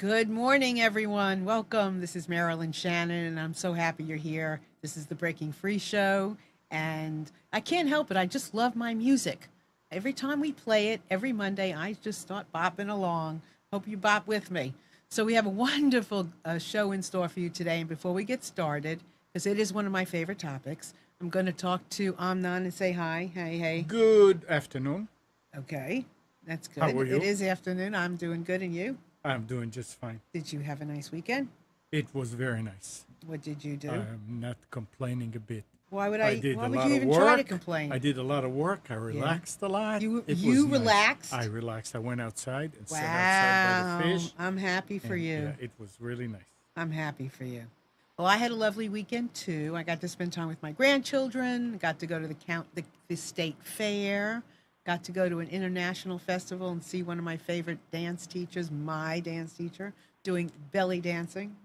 Good morning, everyone. Welcome. This is Marilyn Shannon, and I'm so happy you're here. This is the Breaking Free Show, and I can't help it. I just love my music. Every time we play it, every Monday, I just start bopping along. Hope you bop with me. So we have a wonderful show in store for you today. And before we get started, because it is one of my favorite topics, I'm going to talk to Amnon and say hi. Hey, hey. Good afternoon. Okay, that's good. How are you? It is afternoon. I'm doing good, and you? I'm doing just fine. Did you have a nice weekend? It was very nice. What did you do? I'm not complaining a bit. Why would I did why a would lot you of even work. try to complain? I did a lot of work. I relaxed a lot. You It was nice. relaxed? I relaxed. I went outside and sat Wow. outside by the fish. I'm happy for and, you. Yeah, it was really nice. I'm happy for you. Well, I had a lovely weekend too. I got to spend time with my grandchildren. Got to go to the state fair. Got to go to an international festival and see one of my favorite dance teachers, my dance teacher, doing belly dancing.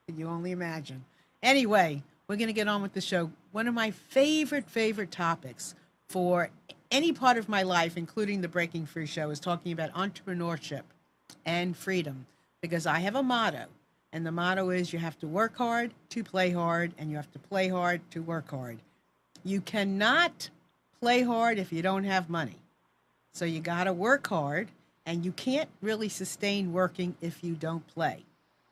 Can you only imagine? Anyway, we're going to get on with the show. One of my favorite topics for any part of my life, including the Breaking Free Show, is talking about entrepreneurship and freedom, because I have a motto, and the motto is you have to work hard to play hard, and you have to play hard to work hard. You cannot play hard if you don't have money. So you got to work hard, and you can't really sustain working if you don't play.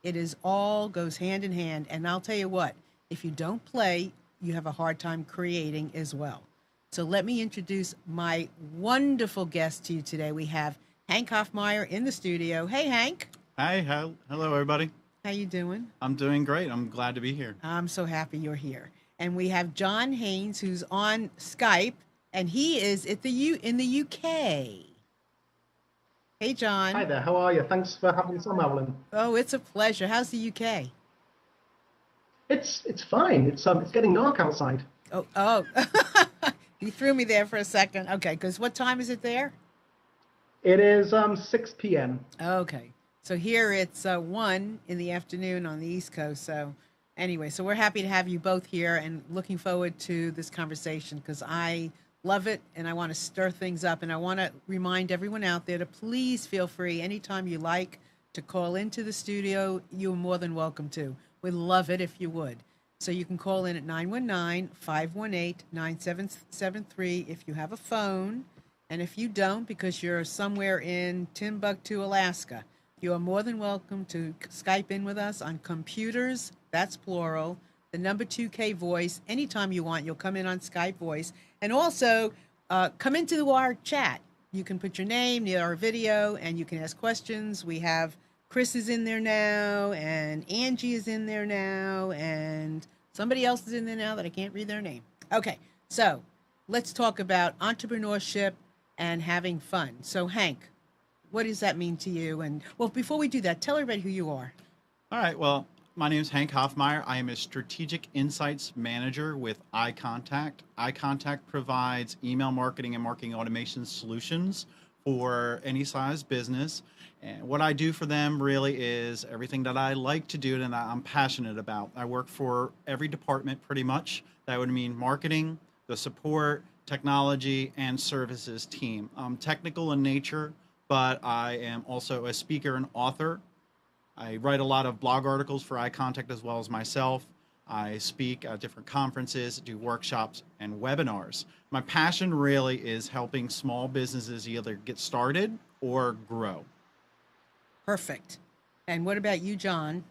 It is all goes hand in hand. And I'll tell you what, if you don't play, you have a hard time creating as well. So let me introduce my wonderful guest to you today. We have Hank Hoffmeier in the studio. Hey, Hank. Hi, hello everybody. How you doing? I'm doing great. I'm glad to be here. I'm so happy you're here. And we have John Haynes, who's on Skype, and he is at in the UK. Hey, John. Hi there, how are you? Thanks for having us on, Marilyn. Oh, it's a pleasure. How's the UK? It's fine. It's getting dark outside. Oh. You threw me there for a second. Okay, because what time is it there? It is 6 p.m. Okay. So here it's 1 in the afternoon on the East Coast. So anyway, so we're happy to have you both here and looking forward to this conversation, because I love it and I want to stir things up. And I want to remind everyone out there to please feel free anytime you like to call into the studio. You're more than welcome to. We'd love it if you would. So you can call in at 919-518-9773 if you have a phone. And if you don't, because you're somewhere in Timbuktu, Alaska, you are more than welcome to Skype in with us on computers, that's plural, the number 2K voice. Anytime you want, you'll come in on Skype voice. And also come into our chat. You can put your name near our video and you can ask questions. We have Chris is in there now, and Angie is in there now, and somebody else is in there now that I can't read their name. Okay, so let's talk about entrepreneurship and having fun. So Hank, what does that mean to you? And well, before we do that, tell everybody who you are. All right. Well, my name is Hank Hoffmeyer. I am a strategic insights manager with iContact. iContact provides email marketing and marketing automation solutions for any size business. And what I do for them really is everything that I like to do and that I'm passionate about. I work for every department pretty much. That would mean marketing, the support, technology, and services team. I'm technical in nature, but I am also a speaker and author. I write a lot of blog articles for iContact as well as myself. I speak at different conferences, do workshops and webinars. My passion really is helping small businesses either get started or grow. Perfect. And what about you, John?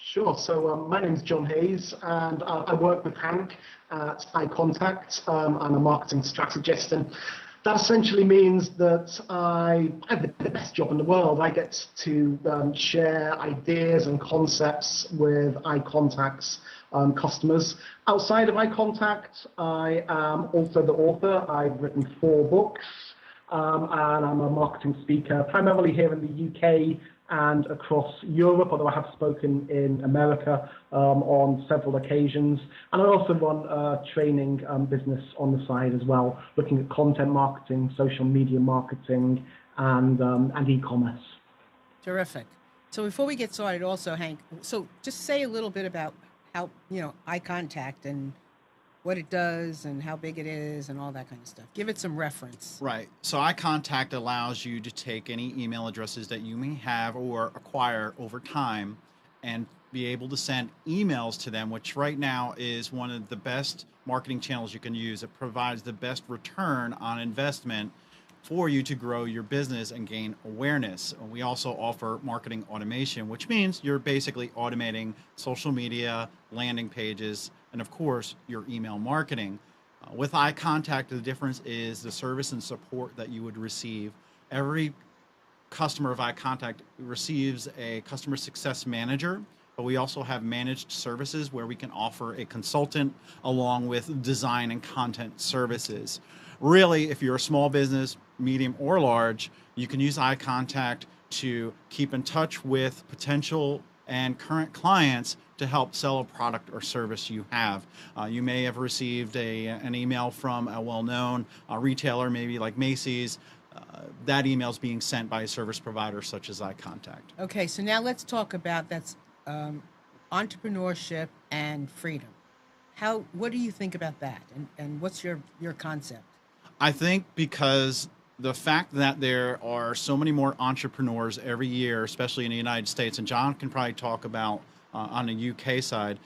Sure. So my name's John Hayes, and I work with Hank at iContact. I'm a marketing strategist, and that essentially means that I have the best job in the world. I get to share ideas and concepts with iContact's customers. Outside of iContact, I am also the author. I've written 4 books, and I'm a marketing speaker, primarily here in the UK and across Europe, although I have spoken in America on several occasions. And I also run a training business on the side as well, looking at content marketing, social media marketing, and e-commerce. Terrific. So before we get started also, Hank, so just say a little bit about how, eye contact and what it does and how big it is and all that kind of stuff. Give it some reference. Right. So iContact allows you to take any email addresses that you may have or acquire over time and be able to send emails to them, which right now is one of the best marketing channels you can use. It provides the best return on investment for you to grow your business and gain awareness. We also offer marketing automation, which means you're basically automating social media, landing pages, and of course, your email marketing. With iContact, the difference is the service and support that you would receive. Every customer of iContact receives a customer success manager, but we also have managed services where we can offer a consultant along with design and content services. Really, if you're a small business, medium or large, you can use iContact to keep in touch with potential and current clients to help sell a product or service you have. You may have received an email from a well-known retailer, maybe like Macy's. That email is being sent by a service provider such as iContact. Okay, so now let's talk about entrepreneurship and freedom. What do you think about that? And what's your concept? I think because the fact that there are so many more entrepreneurs every year, especially in the United States, and John can probably talk about on the UK side,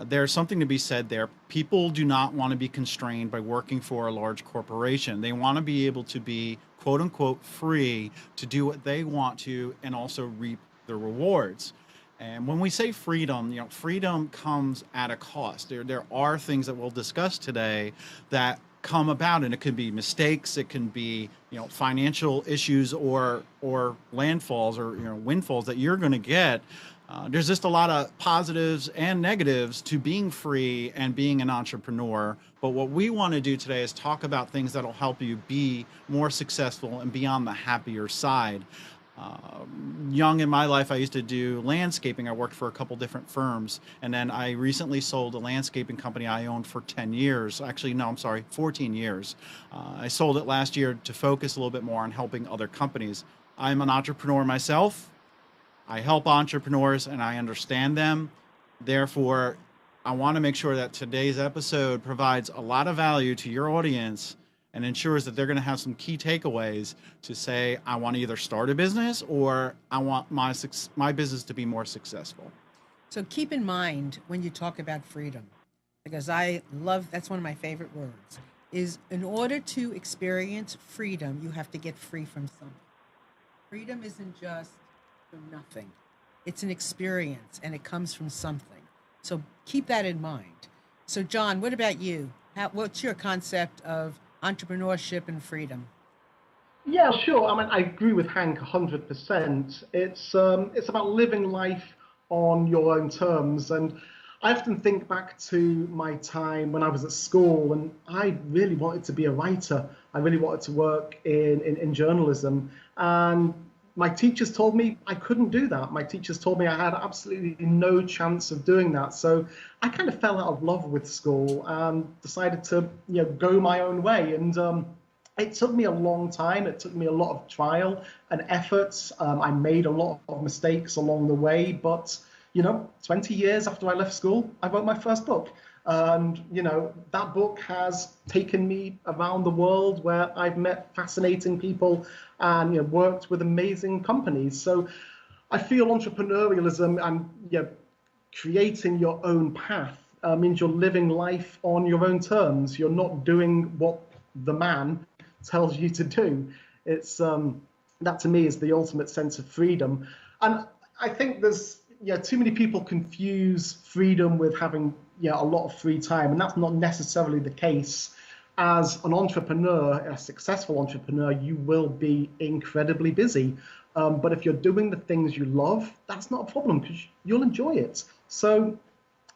there's something to be said there. People do not want to be constrained by working for a large corporation. They want to be able to be, quote unquote, free to do what they want to and also reap the rewards. And when we say freedom, freedom comes at a cost. There are things that we'll discuss today that come about, and it could be mistakes, it can be financial issues or landfalls or windfalls that you're going to get. There's just a lot of positives and negatives to being free and being an entrepreneur. But what we want to do today is talk about things that'll help you be more successful and be on the happier side. Young in my life, I used to do landscaping. I worked for a couple different firms. And then I recently sold a landscaping company I owned for 10 years. Actually, no, I'm sorry, 14 years. I sold it last year to focus a little bit more on helping other companies. I'm an entrepreneur myself. I help entrepreneurs and I understand them. Therefore, I want to make sure that today's episode provides a lot of value to your audience and ensures that they're going to have some key takeaways to say, I want to either start a business or I want my business to be more successful. So keep in mind when you talk about freedom, because that's one of my favorite words, is in order to experience freedom, you have to get free from something. Freedom isn't just from nothing. It's an experience and it comes from something. So keep that in mind. So John, what about you? What's your concept of entrepreneurship and freedom? Yeah, sure. I mean, I agree with Hank 100%. It's about living life on your own terms. And I often think back to my time when I was at school, and I really wanted to be a writer. I really wanted to work in journalism. And my teachers told me I couldn't do that. My teachers told me I had absolutely no chance of doing that. So I kind of fell out of love with school and decided to, go my own way. And it took me a long time. It took me a lot of trial and efforts. I made a lot of mistakes along the way. But, 20 years after I left school, I wrote my first book. And, that book has taken me around the world where I've met fascinating people and, worked with amazing companies. So I feel entrepreneurialism and, creating your own path means you're living life on your own terms. You're not doing what the man tells you to do. It's that to me is the ultimate sense of freedom. And I think there's too many people confuse freedom with having a lot of free time, and that's not necessarily the case. As an entrepreneur, a successful entrepreneur, you will be incredibly busy. But if you're doing the things you love, that's not a problem because you'll enjoy it. So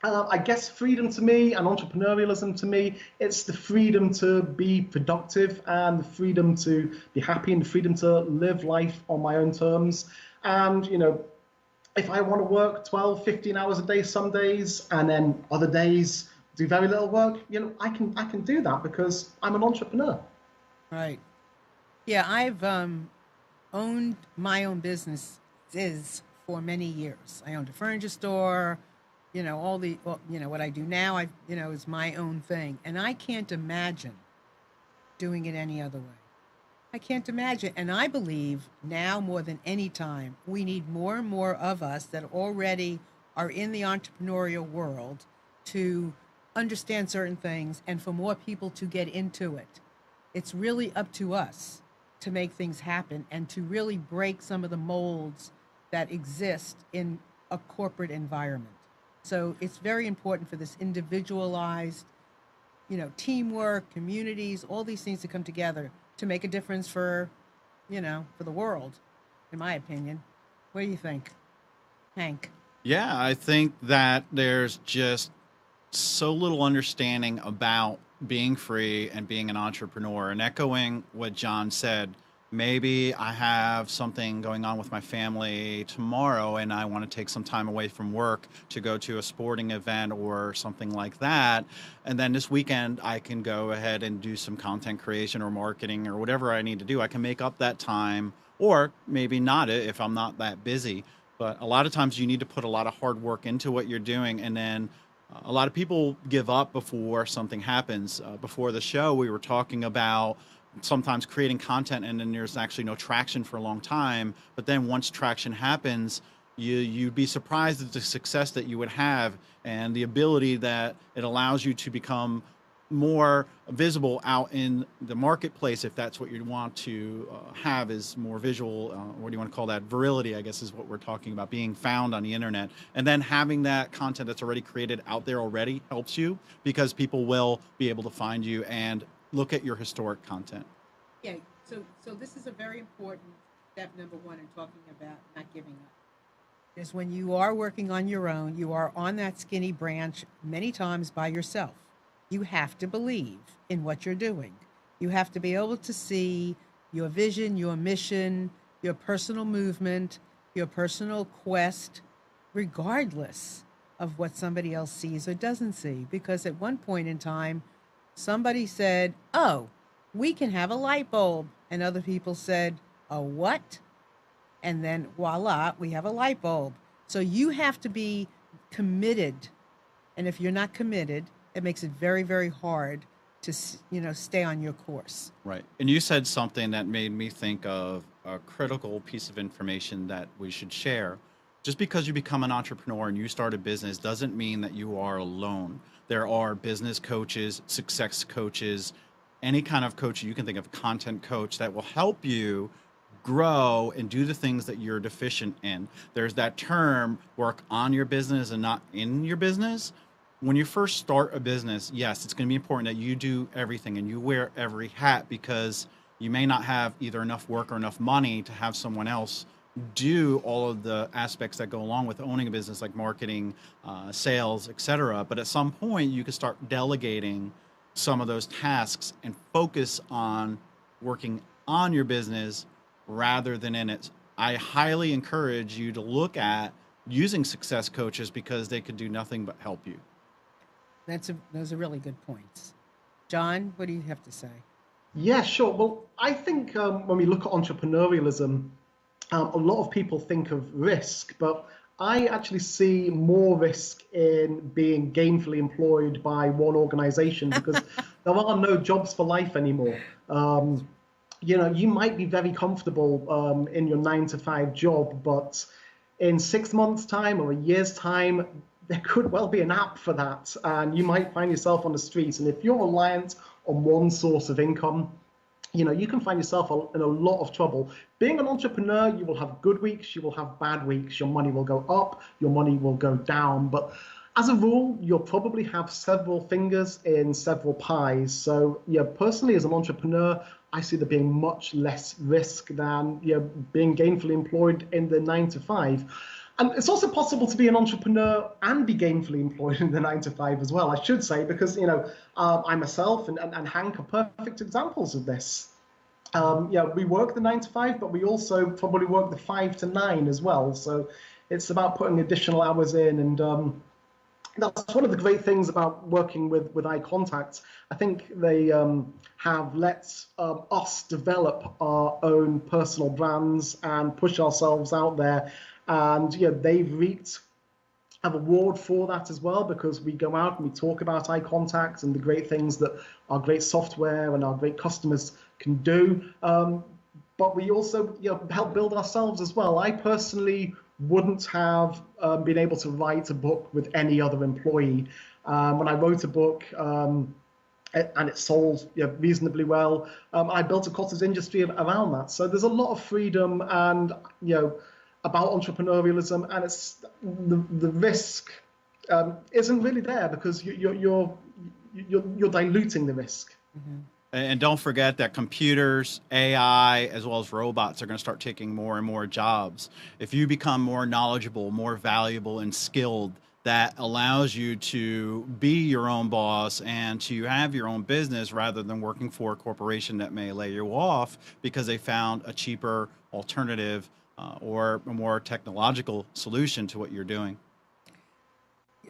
I guess freedom to me and entrepreneurialism to me, it's the freedom to be productive and the freedom to be happy and the freedom to live life on my own terms. And, if I want to work 12, 15 hours a day some days and then other days do very little work, I can do that because I'm an entrepreneur. Right. Yeah, I've owned my own businesses for many years. I owned a furniture store, all the, what I do now, is my own thing. And I can't imagine doing it any other way. I can't imagine. And I believe now more than any time, we need more and more of us that already are in the entrepreneurial world to understand certain things and for more people to get into it. It's really up to us to make things happen and to really break some of the molds that exist in a corporate environment. So it's very important for this individualized, teamwork, communities, all these things to come together to make a difference for the world, in my opinion. What do you think, Hank? Yeah, I think that there's just so little understanding about being free and being an entrepreneur. And echoing what John said, maybe I have something going on with my family tomorrow and I want to take some time away from work to go to a sporting event or something like that. And then this weekend, I can go ahead and do some content creation or marketing or whatever I need to do. I can make up that time, or maybe not if I'm not that busy. But a lot of times you need to put a lot of hard work into what you're doing. And then a lot of people give up before something happens. Before the show, we were talking about sometimes creating content and then there's actually no traction for a long time. But then once traction happens, you'd be surprised at the success that you would have and the ability that it allows you to become more visible out in the marketplace, if that's what you want to have, is more visual. What do you want to call that? Virility, I guess, is what we're talking about, being found on the internet. And then having that content that's already created out there already helps you because people will be able to find you and look at your historic content. Yeah, so this is a very important step number one in talking about not giving up. Is when you are working on your own, you are on that skinny branch many times by yourself. You have to believe in what you're doing. You have to be able to see your vision, your mission, your personal movement, your personal quest, regardless of what somebody else sees or doesn't see. Because at one point in time, somebody said, "Oh, we can have a light bulb." And other people said, "A what?" And then voila, we have a light bulb. So you have to be committed. And if you're not committed, it makes it very, very hard to, stay on your course. Right. And you said something that made me think of a critical piece of information that we should share. Just because you become an entrepreneur and you start a business doesn't mean that you are alone. There are business coaches, success coaches, any kind of coach you can think of, content coach, that will help you grow and do the things that you're deficient in. There's that term, work on your business and not in your business. When you first start a business, yes, it's going to be important that you do everything and you wear every hat, because you may not have either enough work or enough money to have someone else do all of the aspects that go along with owning a business, like marketing, sales, etc. But at some point, you can start delegating some of those tasks and focus on working on your business rather than in it. I highly encourage you to look at using success coaches because they could do nothing but help you. Those are really good points. John, what do you have to say? Yeah, sure. Well, I think when we look at entrepreneurialism, a lot of people think of risk, but I actually see more risk in being gainfully employed by one organization because there are no jobs for life anymore. You might be very comfortable in your 9-to-5 job, but in 6 months' time or a year's time, there could well be an app for that, and you might find yourself on the streets. And if you're reliant on one source of income, you can find yourself in a lot of trouble. Being an entrepreneur, you will have good weeks, you will have bad weeks. Your money will go up, your money will go down. But as a rule, you'll probably have several fingers in several pies. So, personally, as an entrepreneur, I see there being much less risk than being gainfully employed in the 9-to-5. And it's also possible to be an entrepreneur and be gainfully employed in the 9-to-5 as well, I should say, because, I myself and Hank are perfect examples of this. We work the 9-to-5, but we also probably work the 5 to 9 as well. So it's about putting additional hours in. And that's one of the great things about working with Eye Contact. I think they have let us develop our own personal brands and push ourselves out there. And they've reaped have a award for that as well, because we go out and we talk about eye contact and the great things that our great software and our great customers can do. But we also help build ourselves as well. I personally wouldn't have been able to write a book with any other employee. When I wrote a book, and it sold reasonably well, I built a cottage industry around that. So there's a lot of freedom and about entrepreneurialism, and it's the risk isn't really there, because you're diluting the risk. Mm-hmm. And don't forget that computers, AI, as well as robots are going to start taking more and more jobs. If you become more knowledgeable, more valuable, and skilled, that allows you to be your own boss and to have your own business rather than working for a corporation that may lay you off because they found a cheaper alternative or a more technological solution to what you're doing.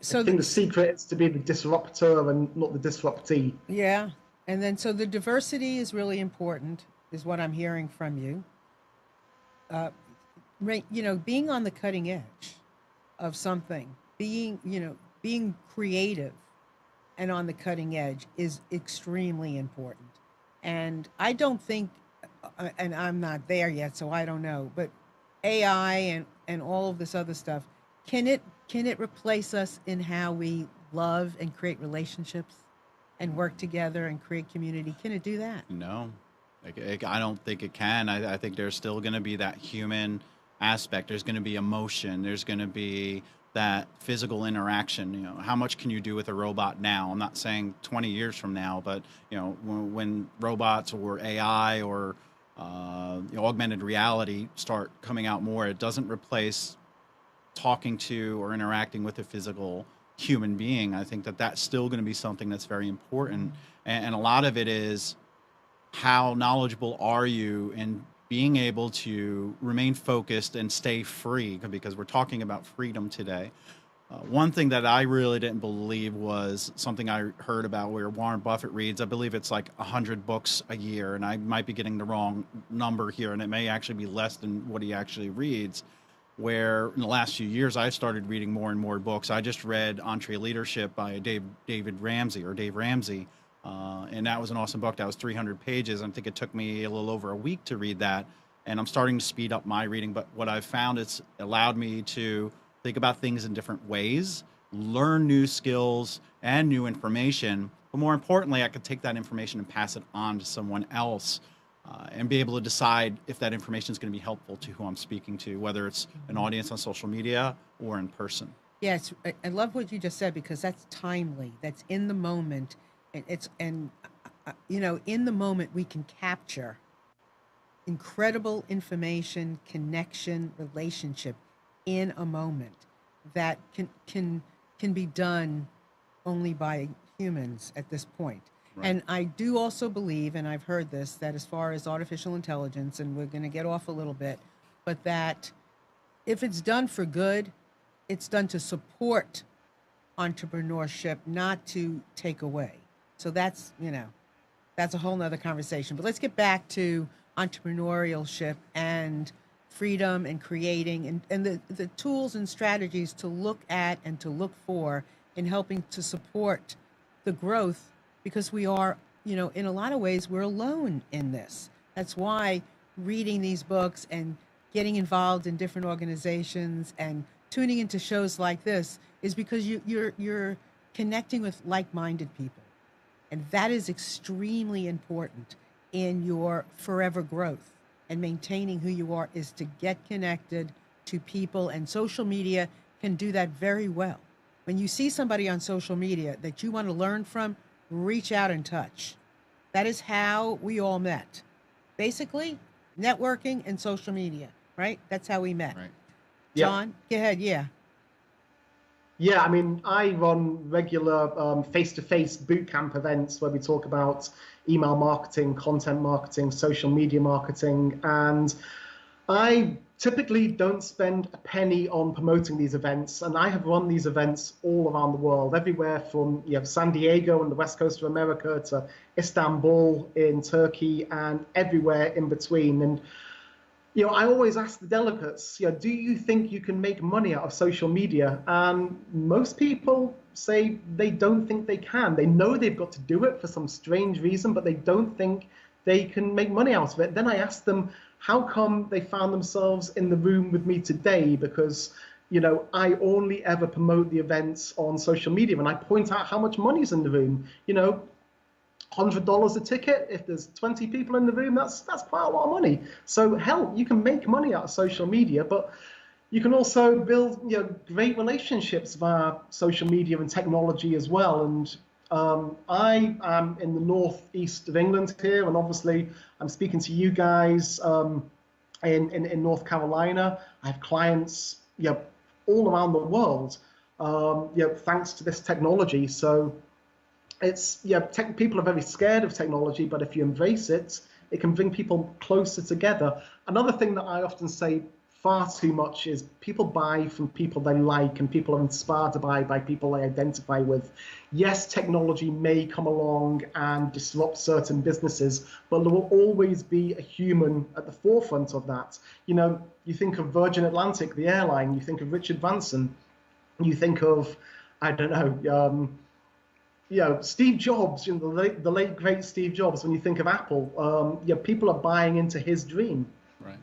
So I think the secret is to be the disruptor and not the disruptee. Yeah. And then, so the diversity is really important, is what I'm hearing from you. Being on the cutting edge of something, being creative and on the cutting edge is extremely important. And I don't think, and I'm not there yet, so I don't know, but AI and all of this other stuff, can it replace us in how we love and create relationships and work together and create community? Can it do that? No, I don't think it can. I think there's still going to be that human aspect. There's going to be emotion. There's going to be that physical interaction. How much can you do with a robot now? I'm not saying 20 years from now, but when robots or AI or augmented reality start coming out more, it doesn't replace talking to or interacting with a physical human being. I think that that's still going to be something that's very important. And a lot of it is, how knowledgeable are you in being able to remain focused and stay free, because we're talking about freedom today. One thing that I really didn't believe was something I heard about where Warren Buffett reads, I believe it's like 100 books a year, and I might be getting the wrong number here, and it may actually be less than what he actually reads, where in the last few years I've started reading more and more books. I just read EntreLeadership by Dave Ramsey, and that was an awesome book. That was 300 pages. I think it took me a little over a week to read that, and I'm starting to speed up my reading. But what I've found, it's allowed me to think about things in different ways, learn new skills and new information, but more importantly, I could take that information and pass it on to someone else. And be able to decide if that information is going to be helpful to who I'm speaking to, whether it's an audience on social media or in person. Yes, I love what you just said, because that's timely. That's in the moment, and in the moment we can capture incredible information, connection, relationship in a moment that can be done only by humans at this point. Right. And I do also believe, and I've heard this, that as far as artificial intelligence, and we're going to get off a little bit, but that if it's done for good, it's done to support entrepreneurship, not to take away. So that's a whole nother conversation. But let's get back to entrepreneurship and freedom and creating and the tools and strategies to look at and to look for in helping to support the growth. Because we are, in a lot of ways, we're alone in this. That's why reading these books and getting involved in different organizations and tuning into shows like this is because you're connecting with like-minded people. And that is extremely important in your forever growth, and maintaining who you are is to get connected to people, and social media can do that very well. When you see somebody on social media that you want to learn from, reach out and touch. That is how we all met. Basically, networking and social media, right? That's how we met. Right. John, Go ahead, yeah. Yeah, I mean, I run regular face-to-face bootcamp events where we talk about email marketing, content marketing, social media marketing, and I typically don't spend a penny on promoting these events, and I have run these events all around the world, everywhere from San Diego and the west coast of America to Istanbul in Turkey and everywhere in between. And I always ask the delegates, do you think you can make money out of social media? And most people say they don't think they can. They know they've got to do it for some strange reason, but they don't think they can make money out of it. Then I ask them, how come they found themselves in the room with me today? Because, I only ever promote the events on social media, and I point out how much money's in the room. $100 a ticket. If there's 20 people in the room, that's quite a lot of money. So hell, you can make money out of social media, but you can also build great relationships via social media and technology as well. And I am in the northeast of England here, and obviously I'm speaking to you guys in North Carolina. I have clients all around the world thanks to this technology. So it's people are very scared of technology, but if you embrace it, it can bring people closer together. Another thing that I often say far too much is people buy from people they like, and people are inspired to buy by people they identify with. Yes, technology may come along and disrupt certain businesses, but there will always be a human at the forefront of that. You think of Virgin Atlantic, the airline, you think of Richard Branson, you think of, I don't know, Steve Jobs, the late great Steve Jobs. When you think of Apple, people are buying into his dream. Right.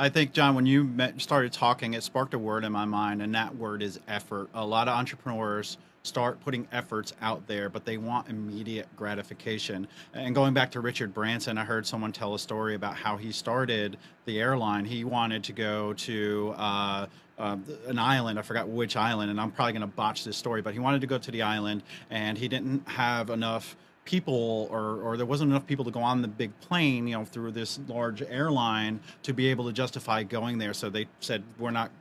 I think, John, when you started talking, it sparked a word in my mind, and that word is effort. A lot of entrepreneurs start putting efforts out there, but they want immediate gratification. And going back to Richard Branson, I heard someone tell a story about how he started the airline. He wanted to go to an island. I forgot which island, and I'm probably going to botch this story, but he wanted to go to the island, and he didn't have enough people, or there wasn't enough people to go on the big plane, through this large airline to be able to justify going there. So they said,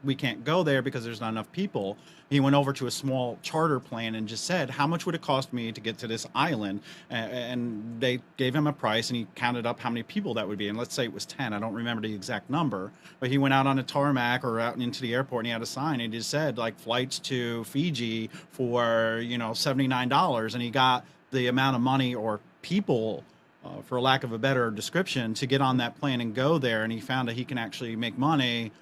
we can't go there because there's not enough people. He went over to a small charter plane and just said, how much would it cost me to get to this island? And they gave him a price, and he counted up how many people that would be. And let's say it was 10. I don't remember the exact number, but he went out on a tarmac or out into the airport, and he had a sign, and he just said, like, flights to Fiji for, $79. And he got the amount of money or people, for lack of a better description, to get on that plane and go there. And he found that he can actually make money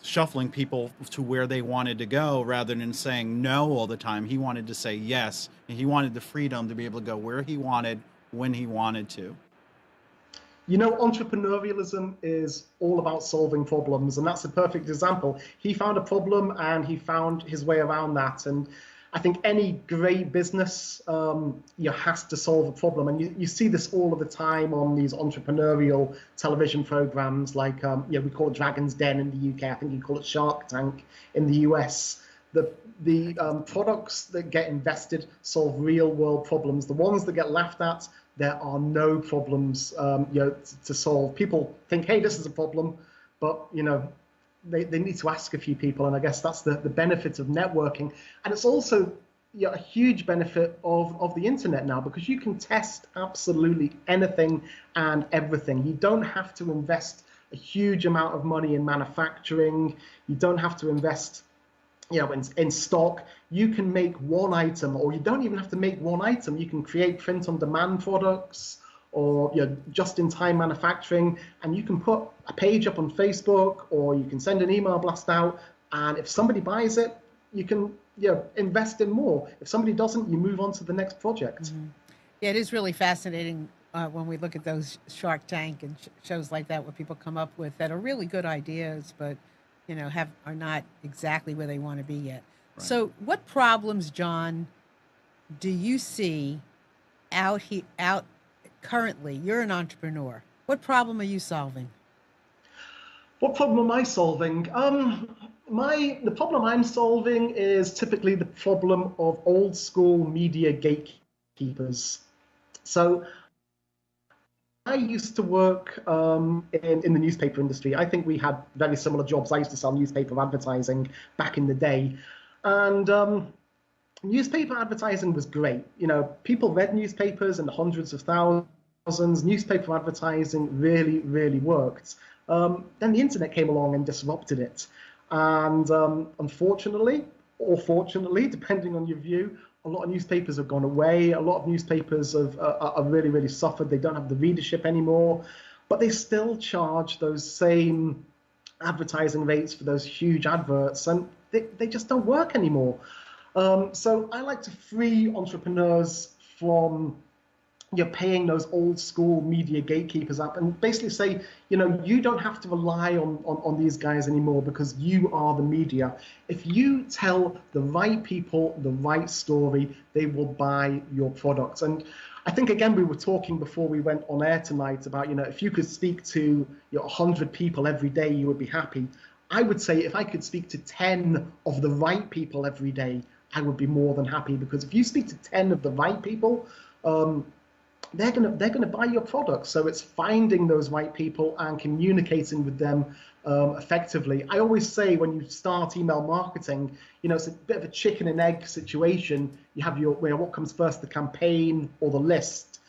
shuffling people to where they wanted to go rather than saying no all the time. He wanted to say yes, and he wanted the freedom to be able to go where he wanted, when he wanted to. Entrepreneurialism is all about solving problems, and that's a perfect example. He found a problem, and he found his way around that. And I think any great business has to solve a problem, and you see this all of the time on these entrepreneurial television programs, like we call it Dragon's Den in the UK. I think you call it Shark Tank in the US. The products that get invested solve real world problems. The ones that get laughed at, there are no problems to solve. People think, hey, this is a problem, but they need to ask a few people, and I guess that's the benefit of networking. And it's also a huge benefit of the internet now, because you can test absolutely anything and everything. You don't have to invest a huge amount of money in manufacturing. You don't have to invest in stock. You can make one item, or you don't even have to make one item. You can create print-on-demand products, or just-in-time manufacturing, and you can put a page up on Facebook, or you can send an email blast out, and if somebody buys it, you can invest in more. If somebody doesn't, you move on to the next project. Mm-hmm. Yeah, it is really fascinating when we look at those Shark Tank and shows like that, where people come up with that are really good ideas, but are not exactly where they want to be yet. Right. So what problems, John, do you see out currently? You're an entrepreneur. What problem are you solving? What problem am I solving? The problem I'm solving is typically the problem of old school media gatekeepers. So I used to work in the newspaper industry. I think we had very similar jobs. I used to sell newspaper advertising back in the day. And newspaper advertising was great. People read newspapers in the hundreds of thousands. Newspaper advertising really, really worked. Then the internet came along and disrupted it. And unfortunately, or fortunately, depending on your view, a lot of newspapers have gone away. A lot of newspapers have really, really suffered. They don't have the readership anymore. but they still charge those same advertising rates for those huge adverts, and they just don't work anymore. So I like to free entrepreneurs from you're paying those old school media gatekeepers up, and basically say, you don't have to rely on these guys anymore, because you are the media. If you tell the right people the right story, they will buy your products. And I think, again, we were talking before we went on air tonight about, if you could speak to 100 people every day, you would be happy. I would say if I could speak to 10 of the right people every day, I would be more than happy, because if you speak to 10 of the right people, they're gonna buy your product. So it's finding those right people and communicating with them effectively. I always say, when you start email marketing, it's a bit of a chicken and egg situation. You have what comes first, the campaign or the list.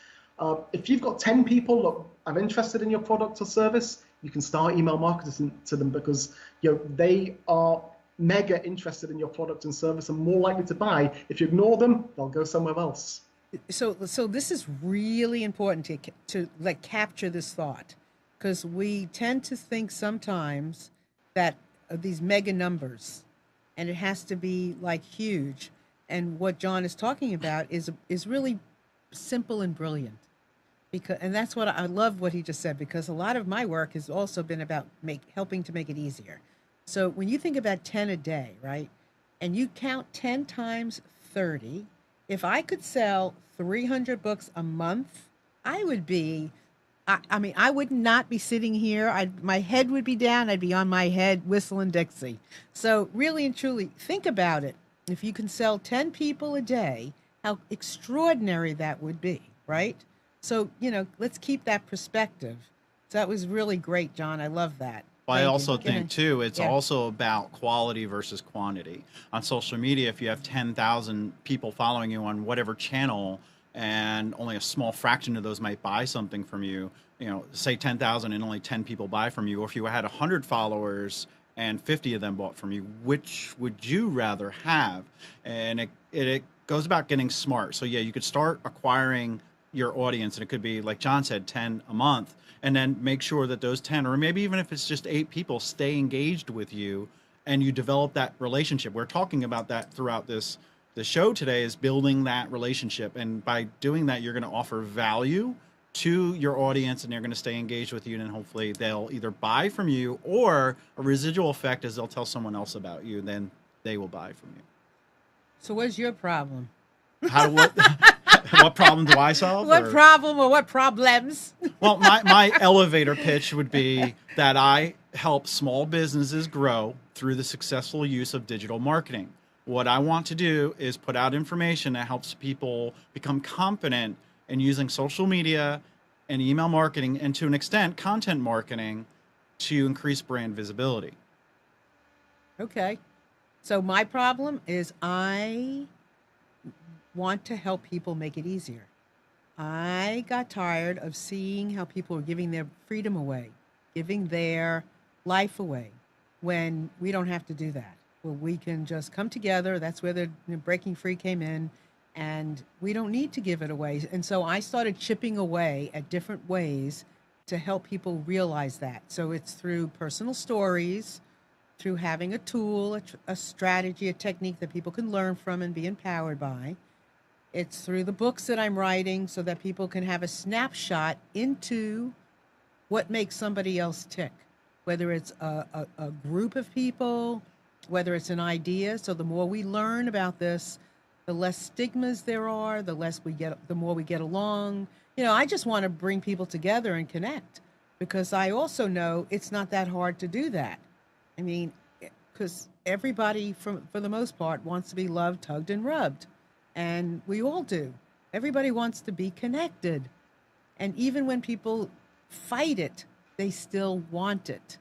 If you've got 10 people that are interested in your product or service, you can start email marketing to them, because they are mega interested in your product and service and more likely to buy. If you ignore them, they'll go somewhere else. So this is really important to capture this thought, because we tend to think sometimes that these mega numbers, and it has to be huge. And what John is talking about is really simple and brilliant, and that's what I love what he just said, because a lot of my work has also been about helping to make it easier. So when you think about 10 a day, right, and you count 10 times 30. If I could sell 300 books a month, I would be, I would not be sitting here. My head would be down. I'd be on my head whistling Dixie. So really and truly, think about it. If you can sell 10 people a day, how extraordinary that would be, right? So, let's keep that perspective. So that was really great, John. I love that. Well, I also think, too, it's also about quality versus quantity. On social media, if you have 10,000 people following you on whatever channel, and only a small fraction of those might buy something from you, say 10,000 and only 10 people buy from you, or if you had 100 followers and 50 of them bought from you, which would you rather have? And it goes about getting smart. So, yeah, you could start acquiring your audience, and it could be, like John said, 10 a month. And then make sure that those 10, or maybe even if it's just 8 people, stay engaged with you, and you develop that relationship. We're talking about that throughout the show today, is building that relationship. And by doing that, you're going to offer value to your audience, and they're going to stay engaged with you. And hopefully they'll either buy from you, or a residual effect is they'll tell someone else about you, then they will buy from you. So what's your problem? What problem do I solve? What problem or what problems? Well, my elevator pitch would be that I help small businesses grow through the successful use of digital marketing. What I want to do is put out information that helps people become competent in using social media and email marketing, and to an extent, content marketing, to increase brand visibility. Okay. So my problem is I want to help people make it easier. I got tired of seeing how people are giving their freedom away, giving their life away, when we don't have to do that. Well, we can just come together. That's where the Breaking Free came in, and we don't need to give it away. And so I started chipping away at different ways to help people realize that. So it's through personal stories, through having a tool, a strategy, a technique that people can learn from and be empowered by. It's through the books that I'm writing, so that people can have a snapshot into what makes somebody else tick, whether it's a group of people, whether it's an idea. So the more we learn about this, the less stigmas there are, the more we get along. I just want to bring people together and connect, because I also know it's not that hard to do that. I mean, because everybody, for the most part, wants to be loved, hugged, and rubbed. And we all do. Everybody wants to be connected. And even when people fight it, they still want it.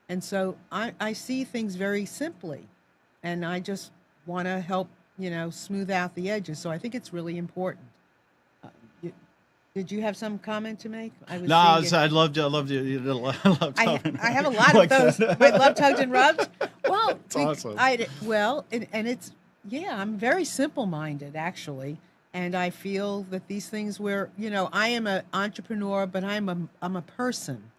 And so I see things very simply. And I just want to help, smooth out the edges. So I think it's really important. Did you have some comment to make? I'd love to. I have a lot of those. I love tugged and rubbed. Well, it's awesome. And it's, I'm very simple-minded, actually. And I feel that these things where, I am an entrepreneur, but I'm a person.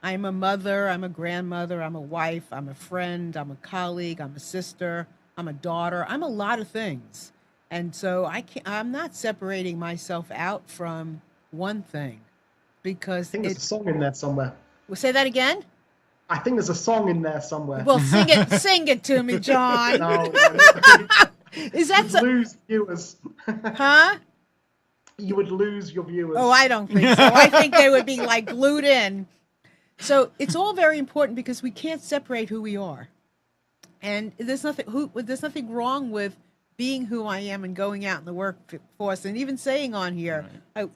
I'm a mother, I'm a grandmother, I'm a wife, I'm a friend, I'm a colleague, I'm a sister, I'm a daughter. I'm a lot of things. And so I'm not separating myself out from one thing I because think there's a song in there somewhere. we'll say that again. I think there's a song in there somewhere. Well, sing it to me, John. No, Is you that would so? lose viewers. Huh? You would lose your viewers. Oh, I don't think so. I think they would be like glued in. So it's all very important because we can't separate who we are. And there's nothing wrong with being who I am and going out in the workforce and even saying on here,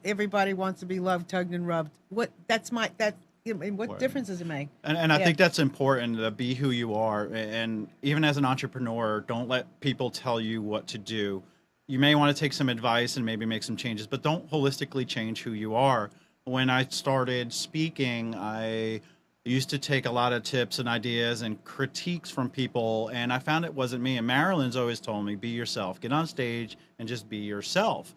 everybody wants to be loved, tugged, and rubbed. What difference does it make? And I think that's important, to be who you are. And even as an entrepreneur, don't let people tell you what to do. You may want to take some advice and maybe make some changes, but don't holistically change who you are. When I started speaking, I used to take a lot of tips and ideas and critiques from people, and I found it wasn't me. And Marilyn's always told me, be yourself, get on stage and just be yourself.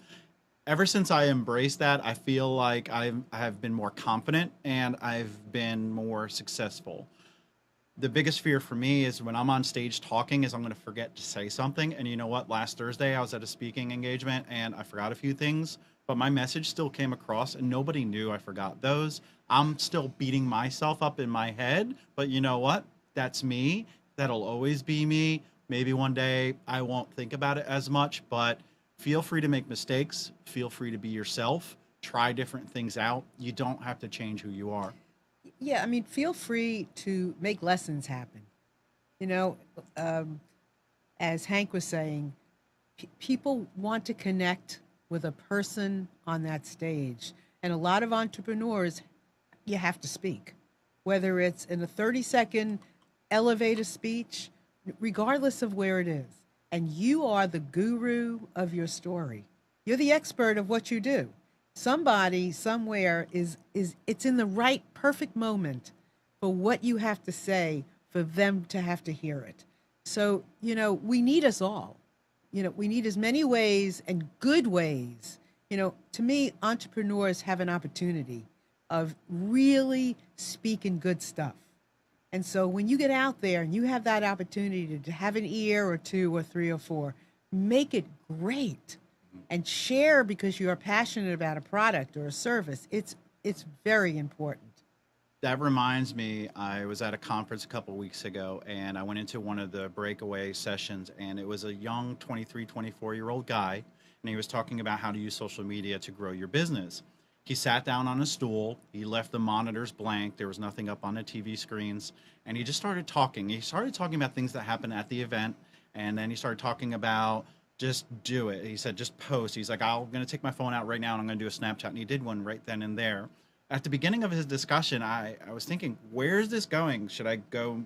Ever since I embraced that, I feel like I have been more confident and I've been more successful. The biggest fear for me is when I'm on stage talking is I'm going to forget to say something. And you know what? Last Thursday, I was at a speaking engagement and I forgot a few things, but my message still came across and nobody knew I forgot those. I'm still beating myself up in my head, but you know what? That's me. That'll always be me. Maybe one day I won't think about it as much, but feel free to make mistakes. Feel free to be yourself. Try different things out. You don't have to change who you are. Yeah, I mean, feel free to make lessons happen. You know, as Hank was saying, people want to connect with a person on that stage. And a lot of entrepreneurs, you have to speak, whether it's in a 30-second elevator speech, regardless of where it is. And you are the guru of your story. You're the expert of what you do. Somebody somewhere it's in the right perfect moment for what you have to say for them to have to hear it. So, we need us all. We need as many ways and good ways. To me, entrepreneurs have an opportunity of really speaking good stuff. And so when you get out there and you have that opportunity to have an ear or two or three or four, make it great and share because you are passionate about a product or a service. It's very important. That reminds me, I was at a conference a couple weeks ago and I went into one of the breakaway sessions and it was a young 23, 24-year-old guy and he was talking about how to use social media to grow your business. He sat down on a stool, he left the monitors blank, there was nothing up on the TV screens, and he just started talking. He started talking about things that happened at the event, and then he started talking about just do it. He said, just post. He's like, I'm going to take my phone out right now and I'm going to do a Snapchat, and he did one right then and there. At the beginning of his discussion, I was thinking, where is this going? Should I go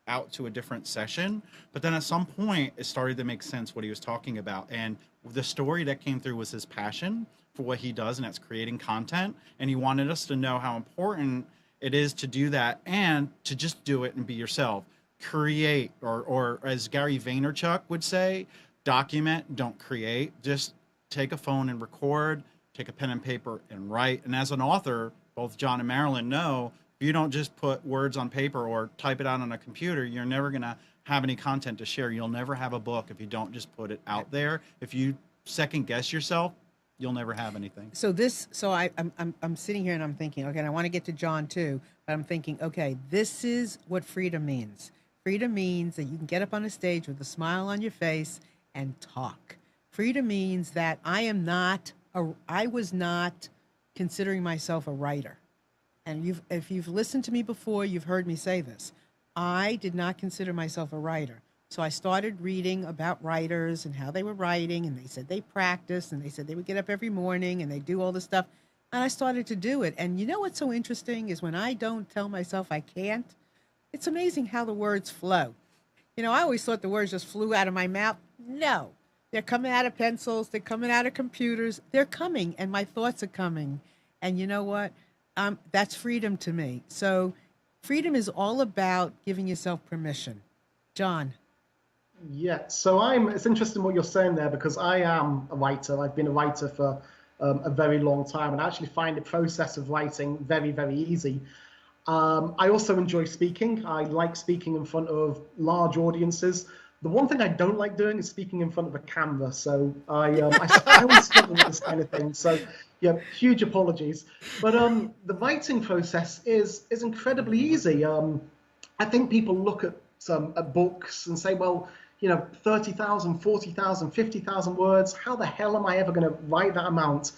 out to a different session? But then at some point, it started to make sense what he was talking about, and the story that came through was his passion for what he does, and that's creating content. And he wanted us to know how important it is to do that and to just do it and be yourself. Create, or as Gary Vaynerchuk would say, document, don't create. Just take a phone and record, take a pen and paper and write. And as an author, both John and Marilyn know, if you don't just put words on paper or type it out on a computer, you're never going to have any content to share. You'll never have a book if you don't just put it out there. If you second guess yourself, you'll never have anything. So I'm sitting here and I'm thinking, okay, and I want to get to John too, but I'm thinking, okay, this is what freedom means. Freedom means that you can get up on a stage with a smile on your face and talk. Freedom means that I was not considering myself a writer. And if you've listened to me before, you've heard me say this. I did not consider myself a writer. So I started reading about writers and how they were writing, and they said they practiced, and they said they would get up every morning and they do all this stuff. And I started to do it. And you know what's so interesting is when I don't tell myself I can't, it's amazing how the words flow. I always thought the words just flew out of my mouth. No, they're coming out of pencils, they're coming out of computers, they're coming, and my thoughts are coming. And you know what? That's freedom to me. So freedom is all about giving yourself permission. John. Yeah, so it's interesting what you're saying there because I am a writer. I've been a writer for a very long time, and I actually find the process of writing very, very easy. I also enjoy speaking. I like speaking in front of large audiences. The one thing I don't like doing is speaking in front of a camera. So I always struggle with this kind of thing. So yeah, huge apologies. But the writing process is incredibly easy. I think people look at books and say, well, 30,000, 40,000, 50,000 words. How the hell am I ever going to write that amount?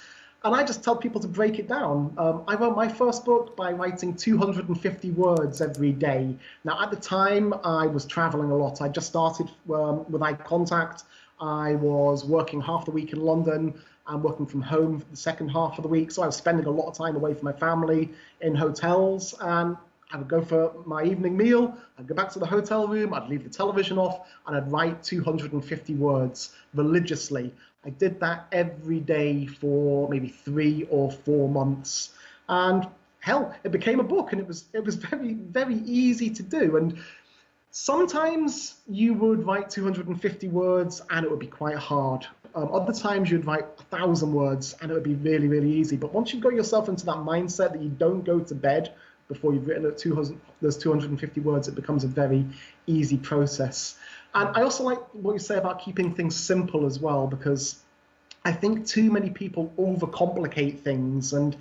And I just tell people to break it down. I wrote my first book by writing 250 words every day. Now, at the time, I was traveling a lot. I just started with Eye Contact. I was working half the week in London and working from home for the second half of the week. So I was spending a lot of time away from my family in hotels. And I would go for my evening meal, I'd go back to the hotel room, I'd leave the television off, and I'd write 250 words religiously. I did that every day for maybe 3 or 4 months. And hell, it became a book, and it was very, very easy to do. And sometimes you would write 250 words and it would be quite hard. Other times you'd write 1,000 words and it would be really, really easy. But once you've got yourself into that mindset that you don't go to bed before you've written those 250 words, it becomes a very easy process. And I also like what you say about keeping things simple as well, because I think too many people overcomplicate things. And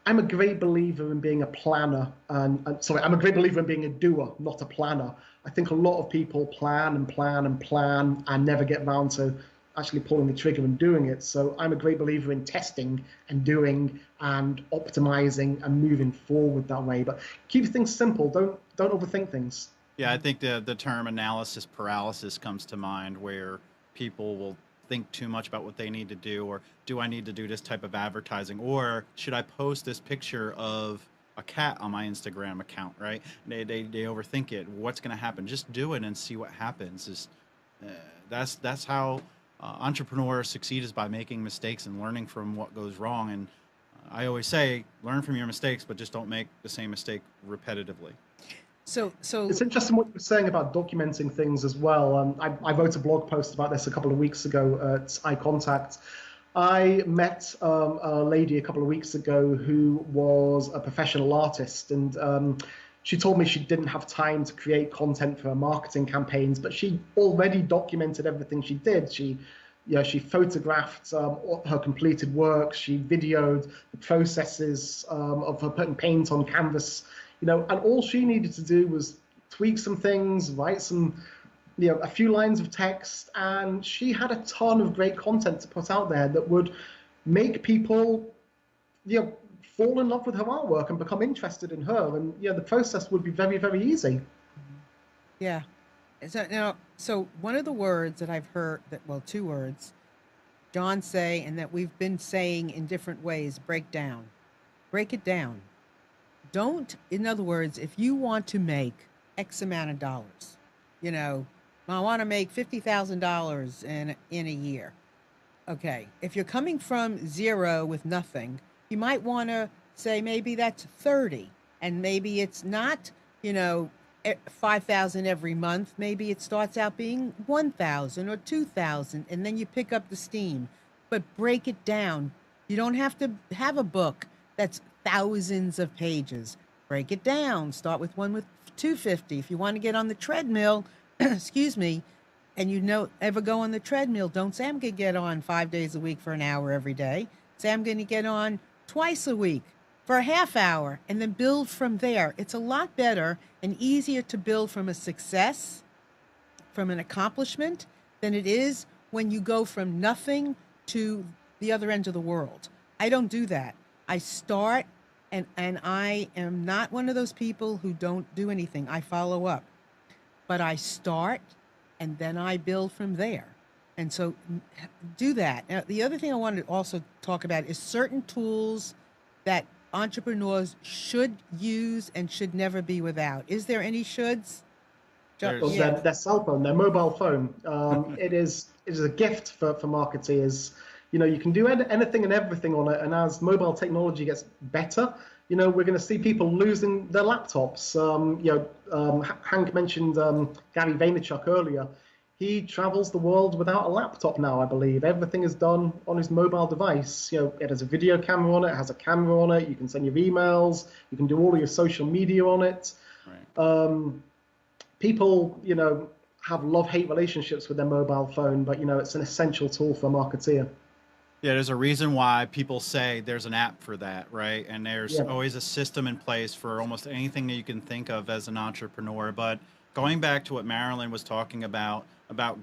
I'm a great believer in being a planner. I'm a great believer in being a doer, not a planner. I think a lot of people plan and plan and plan and never get around to actually pulling the trigger and doing it. So I'm a great believer in testing and doing and optimizing and moving forward that way. But keep things simple. Don't overthink things. Yeah, I think the term analysis paralysis comes to mind, where people will think too much about what they need to do, or do I need to do this type of advertising, or should I post this picture of a cat on my Instagram account, right? They overthink it. What's going to happen? Just do it and see what happens. That's how entrepreneurs succeed, is by making mistakes and learning from what goes wrong. And I always say, learn from your mistakes, but just don't make the same mistake repetitively. So it's interesting what you were saying about documenting things as well. I wrote a blog post about this a couple of weeks ago at Eye Contact. I met a lady a couple of weeks ago who was a professional artist, and she told me she didn't have time to create content for her marketing campaigns, but she already documented everything she did. She photographed her completed work. She videoed the processes of her putting paint on canvas. And all she needed to do was tweak some things, write some, a few lines of text, and she had a ton of great content to put out there that would make people, fall in love with her artwork and become interested in her. And the process would be very, very easy. yeah. So one of the words that I've heard, 2 words, John say, and that we've been saying in different ways, break down. Break it down. In other words, if you want to make X amount of dollars, I want to make $50,000 in a year. Okay, if you're coming from zero with nothing, you might want to say maybe that's 30, and maybe it's not, 5,000 every month. Maybe it starts out being 1,000 or 2,000, and then you pick up the steam. But break it down. You don't have to have a book that's thousands of pages. Break it down. Start with one with 250. If you want to get on the treadmill, excuse me, and ever go on the treadmill, don't say I'm going to get on 5 days a week for an hour every day. Say I'm going to get on twice a week for a half hour, and then build from there. It's a lot better and easier to build from a success, from an accomplishment, than it is when you go from nothing to the other end of the world. I don't do that. I start, and I am not one of those people who don't do anything. I follow up. But I start, and then I build from there. And so do that. Now, the other thing I wanted to also talk about is certain tools that entrepreneurs should use and should never be without. Is there any shoulds? Their cell phone, their mobile phone. It is a gift for marketeers. You can do anything and everything on it. And as mobile technology gets better, we're going to see people losing their laptops. Hank mentioned Gary Vaynerchuk earlier. he travels the world without a laptop now, I believe. Everything is done on his mobile device. It has a video camera on it, has a camera on it. You can send your emails. You can do all of your social media on it. Right. People, have love-hate relationships with their mobile phone, but, it's an essential tool for a marketeer. Yeah, there's a reason why people say there's an app for that, right? And there's always a system in place for almost anything that you can think of as an entrepreneur. But going back to what Marilyn was talking about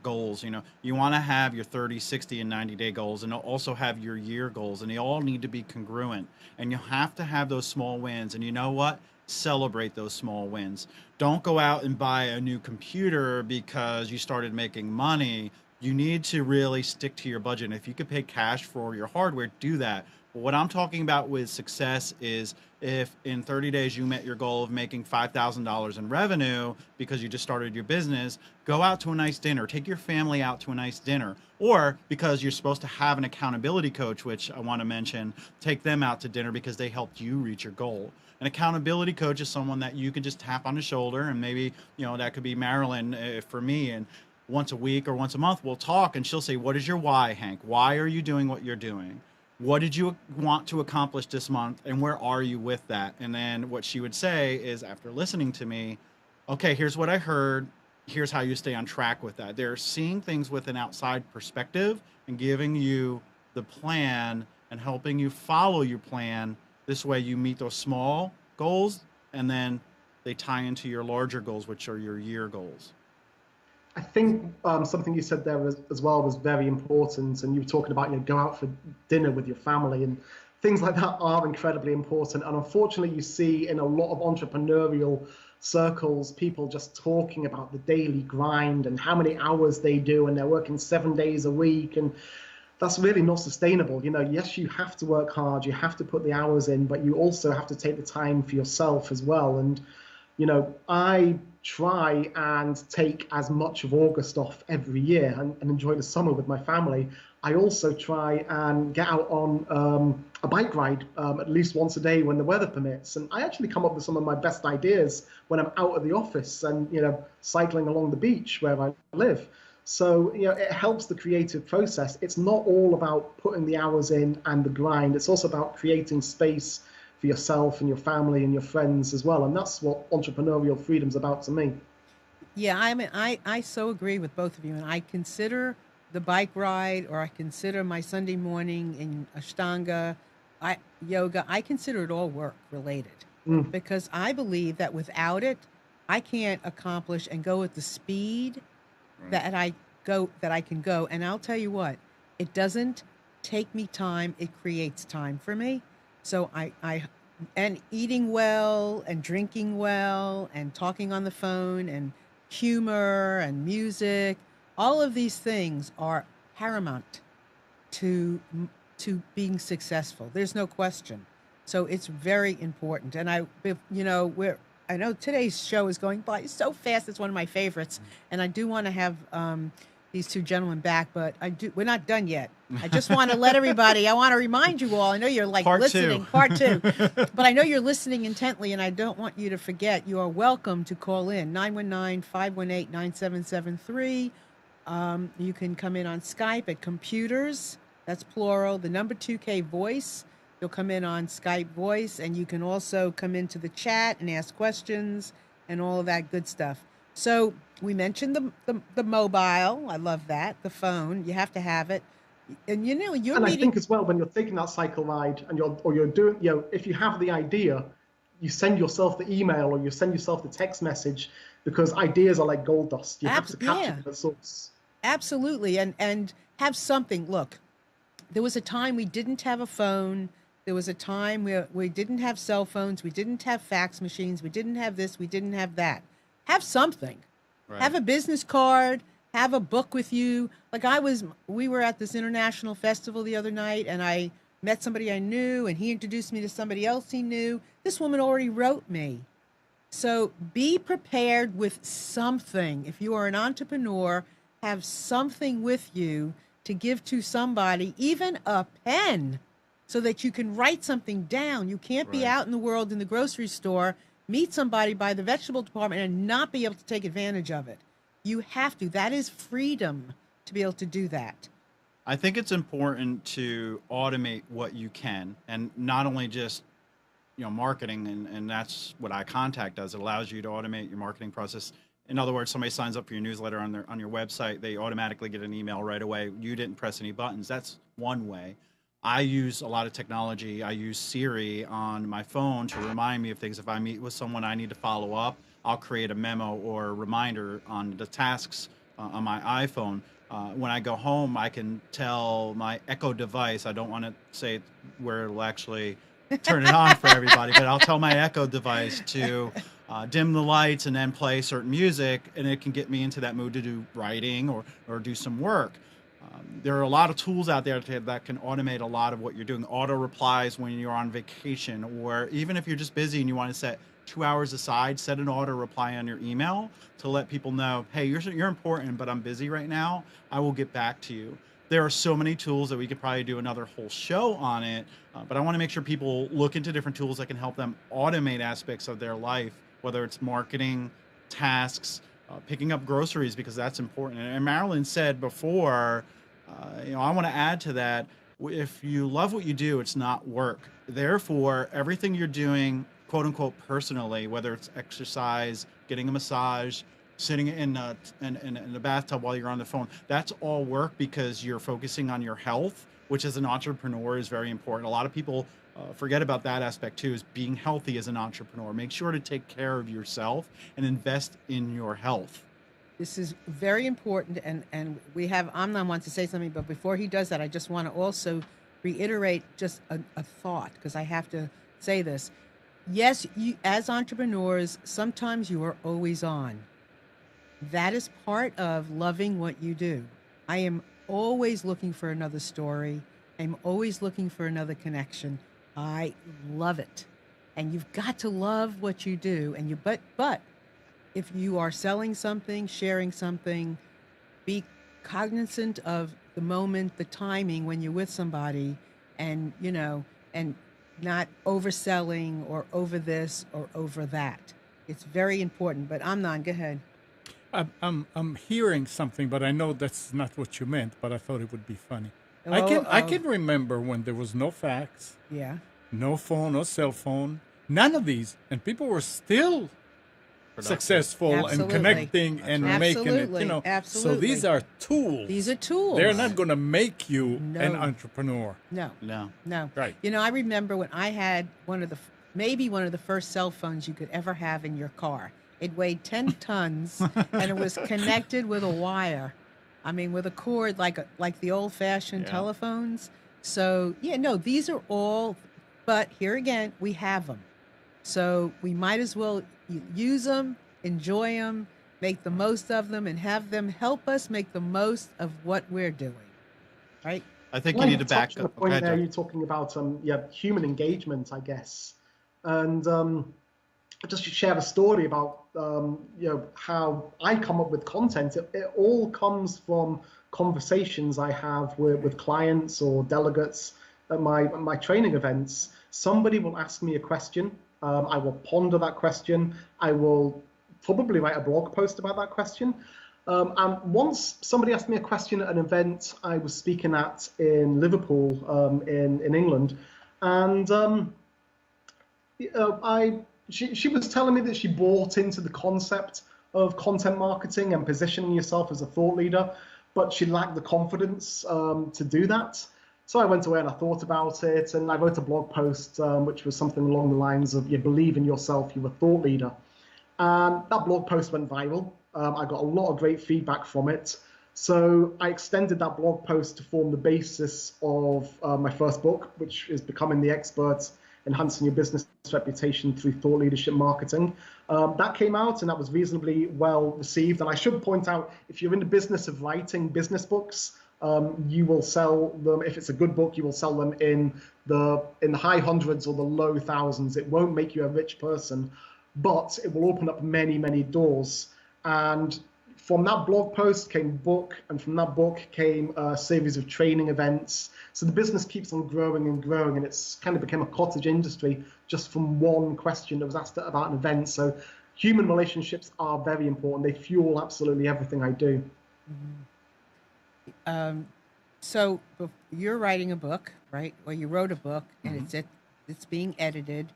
goals, you want to have your 30, 60, and 90-day goals, and also have your year goals, and they all need to be congruent. And you have to have those small wins. And you know what? Celebrate those small wins. Don't go out and buy a new computer because you started making money. You need to really stick to your budget. And if you could pay cash for your hardware, do that. But what I'm talking about with success is if in 30 days you met your goal of making $5,000 in revenue because you just started your business, go out to a nice dinner. Take your family out to a nice dinner. Or because you're supposed to have an accountability coach, which I want to mention, take them out to dinner because they helped you reach your goal. An accountability coach is someone that you can just tap on the shoulder, and maybe, that could be Marilyn for me. And once a week or once a month, we'll talk, and she'll say, what is your why, Hank? Why are you doing what you're doing? What did you want to accomplish this month, and where are you with that? And then what she would say is, after listening to me, okay, here's what I heard. Here's how you stay on track with that. They're seeing things with an outside perspective and giving you the plan and helping you follow your plan. This way you meet those small goals, and then they tie into your larger goals, which are your year goals. I think something you said there as well was very important, and you were talking about go out for dinner with your family, and things like that are incredibly important. And unfortunately, you see in a lot of entrepreneurial circles people just talking about the daily grind and how many hours they do, and they're working 7 days a week, and that's really not sustainable. Yes, you have to work hard, you have to put the hours in, but you also have to take the time for yourself as well. And I try and take as much of August off every year and enjoy the summer with my family. I also try and get out on a bike ride at least once a day when the weather permits. And I actually come up with some of my best ideas when I'm out of the office and, cycling along the beach where I live. So, it helps the creative process. It's not all about putting the hours in and the grind. It's also about creating space for yourself and your family and your friends as well. And that's what entrepreneurial freedom's about to me. Yeah, I so agree with both of you. And I consider the bike ride, or I consider my Sunday morning in Ashtanga, yoga, I consider it all work related. Because I believe that without it, I can't accomplish and go at the speed that I can go. And I'll tell you what, it doesn't take me time, it creates time for me. So and eating well and drinking well and talking on the phone and humor and music, all of these things are paramount to being successful. There's no question. So it's very important. And I know today's show is going by so fast. It's one of my favorites. And I do want to have these two gentlemen back, but we're not done yet. I just want to I want to remind you all, I know you're listening, part two, but I know you're listening intently, and I don't want you to forget, you are welcome to call in, 919-518-9773. You can come in on Skype at computers, that's plural, the number 2K voice. You'll come in on Skype voice, and you can also come into the chat and ask questions and all of that good stuff. So we mentioned the mobile. I love that. The phone. You have to have it. And I think as well, when you're taking that cycle ride and you're doing, if you have the idea, you send yourself the email or you send yourself the text message, because ideas are like gold dust. You have to capture the source. Absolutely. And have something. Look, there was a time we didn't have a phone. There was a time where we didn't have cell phones. We didn't have fax machines. We didn't have this. We didn't have that. Have something. Right. Have a business card. Have a book with you. Like we were at this international festival the other night, and I met somebody I knew, and he introduced me to somebody else he knew. This woman already wrote me. So be prepared with something. If you are an entrepreneur, have something with you to give to somebody, even a pen, so that you can write something down. You can't be out in the world in the grocery store, meet somebody by the vegetable department, and not be able to take advantage of it. You have to. That is freedom to be able to do that. I think it's important to automate what you can, and not only just marketing, and that's what iContact does. It allows you to automate your marketing process. In other words, somebody signs up for your newsletter on your website, they automatically get an email right away. You didn't press any buttons. That's one way. I use a lot of technology. I use Siri on my phone to remind me of things. If I meet with someone I need to follow up, I'll create a memo or a reminder on the tasks on my iPhone. When I go home, I can tell my Echo device, I don't want to say where it'll actually turn it on for everybody, but I'll tell my Echo device to dim the lights and then play certain music, and it can get me into that mood to do writing or do some work. There are a lot of tools out there that can automate a lot of what you're doing. Auto replies when you're on vacation, or even if you're just busy and you want to set 2 hours aside, set an auto reply on your email to let people know, hey, you're important, but I'm busy right now. I will get back to you. There are so many tools that we could probably do another whole show on it, but I want to make sure people look into different tools that can help them automate aspects of their life, whether it's marketing, tasks, picking up groceries, because that's important. And Marilyn said before, I want to add to that, if you love what you do, it's not work. Therefore, everything you're doing, quote unquote, personally, whether it's exercise, getting a massage, sitting in the bathtub while you're on the phone, that's all work, because you're focusing on your health, which as an entrepreneur is very important. A lot of people forget about that aspect too, is being healthy as an entrepreneur. Make sure to take care of yourself and invest in your health. This is very important, and we have Amnon wants to say something, but before he does that, I just want to also reiterate just a thought, because I have to say this. Yes, you, as entrepreneurs, sometimes you are always on. That is part of loving what you do. I am always looking for another story. I'm always looking for another connection. I love it. And you've got to love what you do. And but if you are selling something, sharing something, be cognizant of the moment, the timing when you're with somebody, and and not overselling or over this or over that. It's very important. But Amnon, go ahead. I'm hearing something, but I know that's not what you meant, but I thought it would be funny. I can remember when there was no fax, Yeah. no phone, no cell phone, none of these, and people were still successful and Absolutely. connecting and making it. Absolutely. So these are tools. These are tools. They're not going to make you No. an entrepreneur. No. No. Right. I remember when I had maybe one of the first cell phones you could ever have in your car. It weighed 10 tons, and it was connected with a wire. I mean, with a cord like the old-fashioned telephones. So, these are all, but here again, we have them. So we might as well use them, enjoy them, make the most of them, and have them help us make the most of what we're doing, right? I think you need to back touch on the up. point Okay, there, Joe. you're talking about human engagement, I guess, and just to share a story about how I come up with content. It all comes from conversations I have with clients or delegates at my training events. Somebody will ask me a question. I will ponder that question. I will probably write a blog post about that question. And once somebody asked me a question at an event I was speaking at in Liverpool, in England, and she was telling me that she bought into the concept of content marketing and positioning yourself as a thought leader, but she lacked the confidence to do that. So I went away and I thought about it, and I wrote a blog post which was something along the lines of, you believe in yourself, you're a thought leader. And that blog post went viral. I got a lot of great feedback from it. So I extended that blog post to form the basis of my first book, which is Becoming the Expert, Enhancing Your Business Reputation Through Thought Leadership Marketing. That came out, and that was reasonably well received. And I should point out, if you're in the business of writing business books, you will sell them. If it's a good book, you will sell them in the high hundreds or the low thousands. It won't make you a rich person, but it will open up many, many doors. And from that blog post came a book, and from that book came a series of training events. So the business keeps on growing and growing, and it's kind of become a cottage industry just from one question that was asked about an event. So human relationships are very important. They fuel absolutely everything I do. So you're writing a book, right? Or you wrote a book, and it's being edited.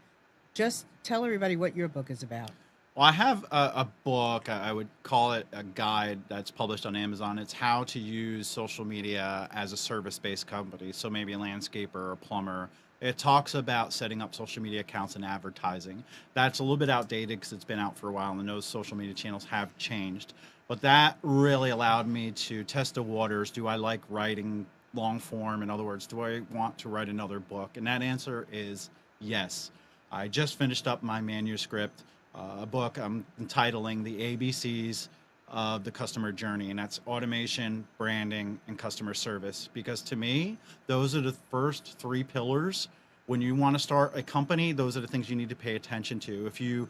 Just tell everybody what your book is about. Well, I have a book, I would call it a guide that's published on Amazon. It's how to use social media as a service-based company. So maybe a landscaper or a plumber. It talks about setting up social media accounts and advertising. That's a little bit outdated because it's been out for a while and those social media channels have changed. But that really allowed me to test the waters. Do I like writing long form? In other words, do I want to write another book? And that answer is yes. I just finished up my manuscript. A book I'm entitling The ABCs of the Customer Journey, and that's automation, branding, and customer service. Because to me, those are the first three pillars. When you want to start a company, those are the things you need to pay attention to. If you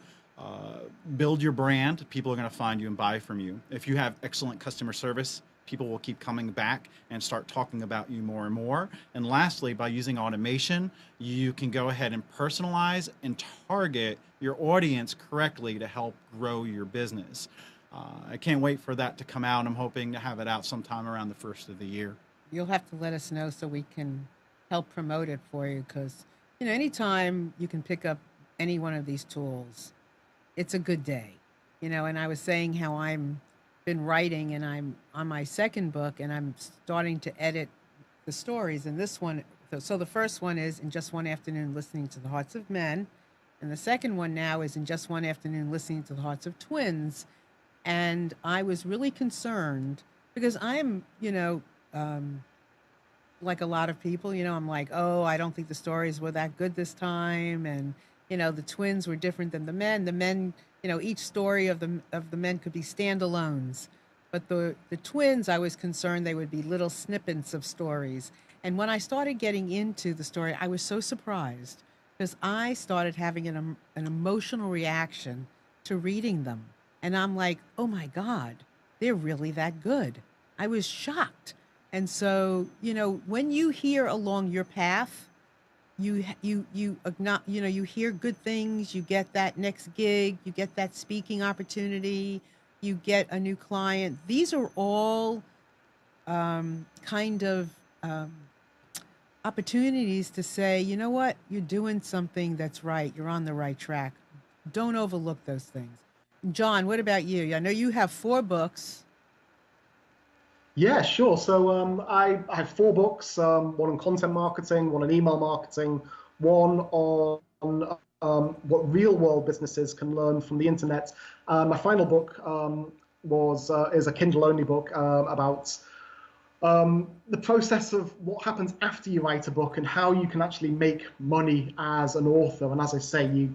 build your brand, people are going to find you and buy from you. If you have excellent customer service, people will keep coming back and start talking about you more and more. And lastly, by using automation, you can go ahead and personalize and target your audience correctly to help grow your business. I can't wait for that to come out. I'm hoping to have it out sometime around the first of the year. You'll have to let us know so we can help promote it for you, because, you know, anytime you can pick up any one of these tools, it's a good day. You know, and I was saying how I'm been writing and I'm on my second book and I'm starting to edit the stories. And this one, so the first one is In Just One Afternoon Listening to the Hearts of Men. And the second one now is In Just One Afternoon Listening to the Hearts of Twins. And I was really concerned because I'm, you know, like a lot of people, you know, I'm like, oh, I don't think the stories were that good this time. And, you know, the twins were different than the men. The men, you know, each story of the men could be standalones. But the twins, I was concerned they would be little snippets of stories. And when I started getting into the story, I was so surprised because I started having an emotional reaction to reading them. And I'm like, oh my God, they're really that good. I was shocked. And so, you know, when you hear along your path, you hear good things, you get that next gig, you get that speaking opportunity, you get a new client. These are all kind of opportunities to say, you know what, you're doing something that's right. You're on the right track. Don't overlook those things. John, what about you? I know you have 4 books. Yeah, sure. So I have 4 books, one on content marketing, one on email marketing, one on what real world businesses can learn from the internet. My final book is a Kindle only book about the process of what happens after you write a book and how you can actually make money as an author. And as I say, you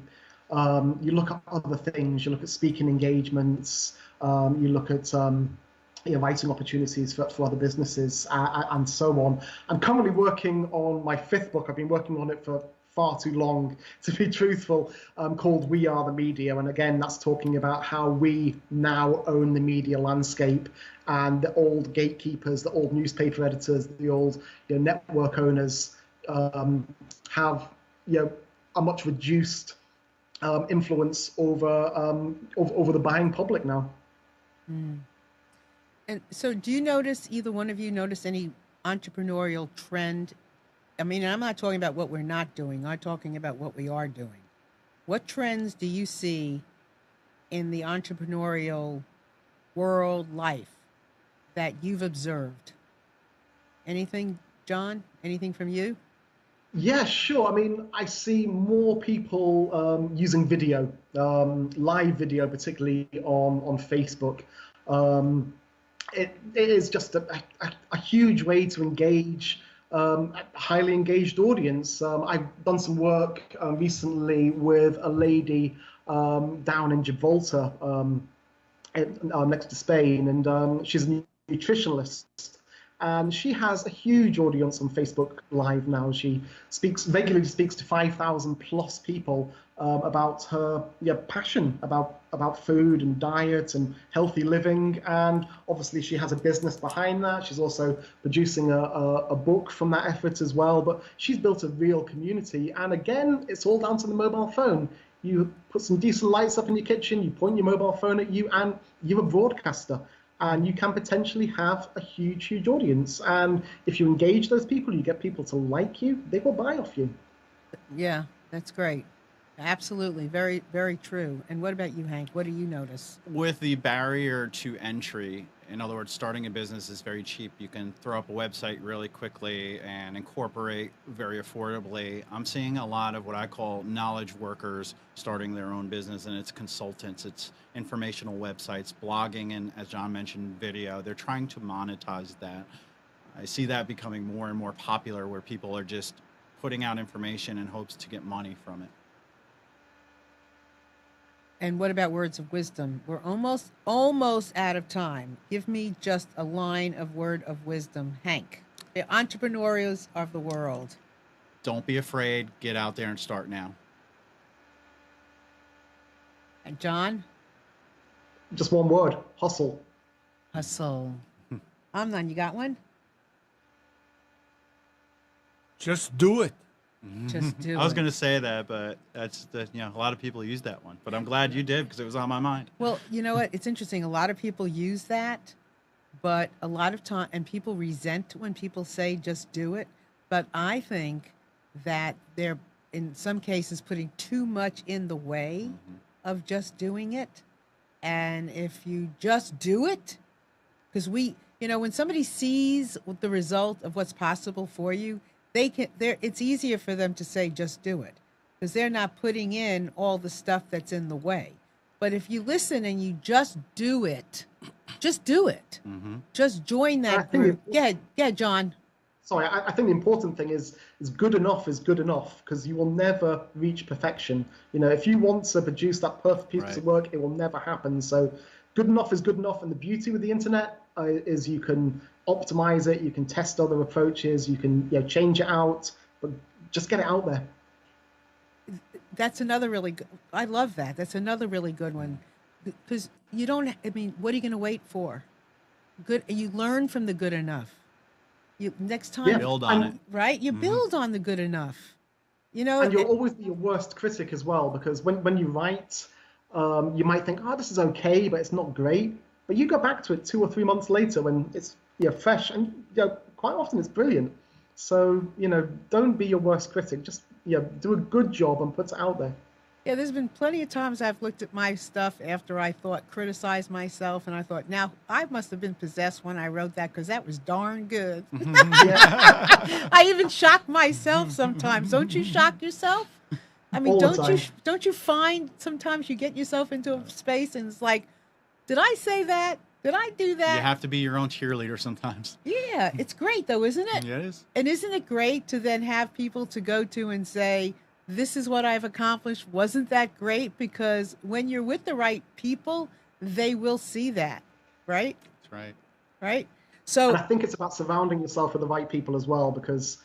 look at other things, you look at speaking engagements, you look at writing opportunities for other businesses and so on. I'm currently working on my 5th book. I've been working on it for far too long, to be truthful, called We Are the Media. And again, that's talking about how we now own the media landscape, and the old gatekeepers, the old newspaper editors, the old network owners have a much reduced influence over the buying public now. Mm. And so do you notice, either one of you notice any entrepreneurial trend? I mean, I'm not talking about what we're not doing. I'm talking about what we are doing. What trends do you see in the entrepreneurial world life that you've observed? Anything, John? Anything from you? Yeah, sure. I mean, I see more people using video, live video, particularly on Facebook. It is just a huge way to engage a highly engaged audience. I've done some work recently with a lady down in Gibraltar, next to Spain, and she's a nutritionist. And she has a huge audience on Facebook Live now. She regularly speaks to 5,000 plus people about her passion about food and diet and healthy living. And obviously she has a business behind that. She's also producing a book from that effort as well. But she's built a real community. And again, it's all down to the mobile phone. you put some decent lights up in your kitchen, you point your mobile phone at you, and you're a broadcaster. And you can potentially have a huge, huge audience. And if you engage those people, you get people to like you, they will buy off you. Yeah, that's great. Absolutely. Very, very true. And what about you, Hank? What do you notice? With the barrier to entry, in other words, starting a business is very cheap. You can throw up a website really quickly and incorporate very affordably. I'm seeing a lot of what I call knowledge workers starting their own business, and it's consultants, it's informational websites, blogging, and as John mentioned, video. They're trying to monetize that. I see that becoming more and more popular, where people are just putting out information in hopes to get money from it. And what about words of wisdom? We're almost out of time. Give me just a line of word of wisdom, Hank. The entrepreneurs of the world. Don't be afraid. Get out there and start now. And John? Just one word, hustle. Hustle. Amnon, you got one? Just do it. Just do it. I was going to say that, but that's a lot of people use that one. But I'm glad you did, because it was on my mind. Well, you know what? It's interesting. A lot of people use that, but a lot of time, and people resent when people say just do it. But I think that they're, in some cases, putting too much in the way of just doing it. And if you just do it, because when somebody sees the result of what's possible for you, it's easier for them to say, just do it, because they're not putting in all the stuff that's in the way. But if you listen and you just do it, just do it. Just join that group. Yeah, John. Sorry, I think the important thing is good enough is good enough, because you will never reach perfection. If you want to produce that perfect piece of work, it will never happen. So good enough is good enough. And the beauty with the internet is you can optimize it, you can test other approaches, you can change it out, but just get it out there. That's another really good, I love that. That's another really good one, because what are you going to wait for? You learn from the good enough. Next time, build on it. Right? You build on the good enough. And you'll always be your worst critic as well, because when you write, you might think, this is okay, but it's not great. But you go back to it 2 or 3 months later when it's fresh, and quite often it's brilliant. So don't be your worst critic. Just do a good job and put it out there. Yeah, there's been plenty of times I've looked at my stuff after I criticized myself, and I thought, now I must have been possessed when I wrote that, because that was darn good. I even shock myself sometimes. Don't you shock yourself? I mean, don't you find sometimes you get yourself into a space and it's like, did I say that? Did I do that? You have to be your own cheerleader sometimes. Yeah, it's great though, isn't it? Yeah, it is. And isn't it great to then have people to go to and say, this is what I've accomplished. Wasn't that great? Because when you're with the right people, they will see that, right? That's right. Right? So and I think it's about surrounding yourself with the right people as well, because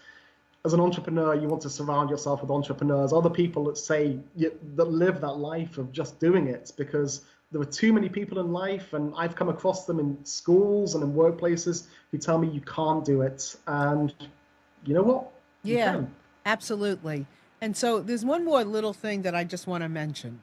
as an entrepreneur, you want to surround yourself with entrepreneurs, other people that live that life of just doing it, because there are too many people in life, and I've come across them in schools and in workplaces who tell me you can't do it. And you know what? Yeah, you can. Absolutely. And so there's one more little thing that I just want to mention.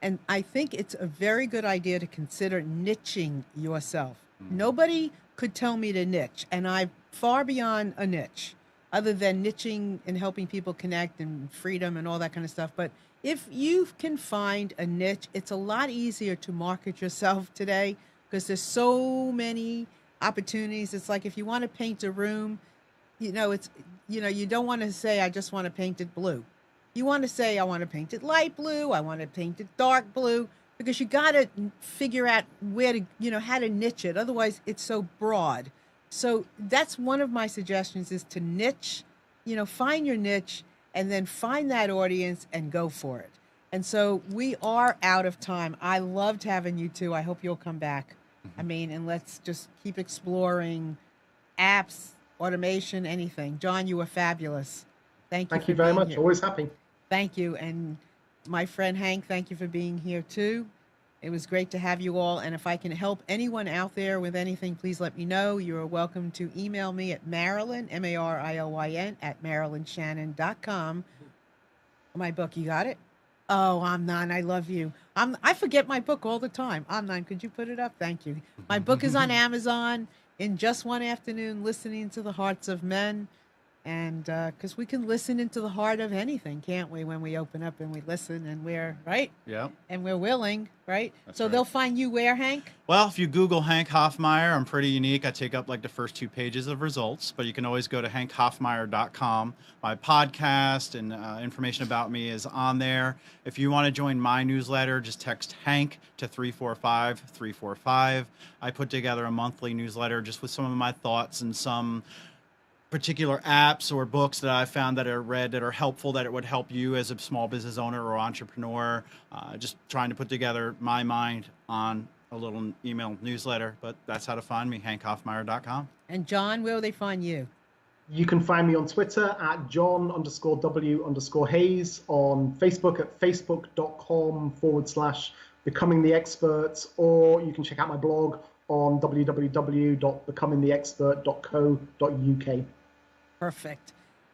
And I think it's a very good idea to consider niching yourself. Nobody could tell me to niche, and I'm far beyond a niche, other than niching and helping people connect and freedom and all that kind of stuff. But if you can find a niche, it's a lot easier to market yourself today, because there's so many opportunities. It's like if you want to paint a room, you don't want to say, I just want to paint it blue. You want to say, I want to paint it light blue, I want to paint it dark blue, because you got to figure out how to niche it. Otherwise, it's so broad. So that's one of my suggestions, is to niche, find your niche, and then find that audience and go for it. And so we are out of time. I loved having you two. I hope you'll come back. And let's just keep exploring apps, automation, anything. John, you were fabulous. Thank you very much. Here. Always happy. Thank you. And my friend Hank, thank you for being here too. It was great to have you all. And if I can help anyone out there with anything, please let me know. You are welcome to email me at Marilyn, Marilyn, @MarilynShannon.com. My book, you got it? Oh, Amnon, I love you. I forget my book all the time. Amnon, could you put it up? Thank you. My book is on Amazon. In just one afternoon, listening to the hearts of men. And because we can listen into the heart of anything, can't we, when we open up and we listen and we're, right? Yeah. And we're willing, right? That's so right. They'll find you where, Hank? Well, if you Google Hank Hoffmeyer, I'm pretty unique. I take up like the first 2 pages of results, but you can always go to hankhoffmeyer.com. My podcast and information about me is on there. If you want to join my newsletter, just text Hank to 345-345. I put together a monthly newsletter just with some of my thoughts and some particular apps or books that I found that are read that are helpful, that it would help you as a small business owner or entrepreneur. Just trying to put together my mind on a little email newsletter, but that's how to find me, hankhoffmeyer.com. And John, where will they find you? You can find me on Twitter at John_W_Hayes, on Facebook at facebook.com/becomingtheexperts, or you can check out my blog on www.becomingtheexpert.co.uk. Perfect.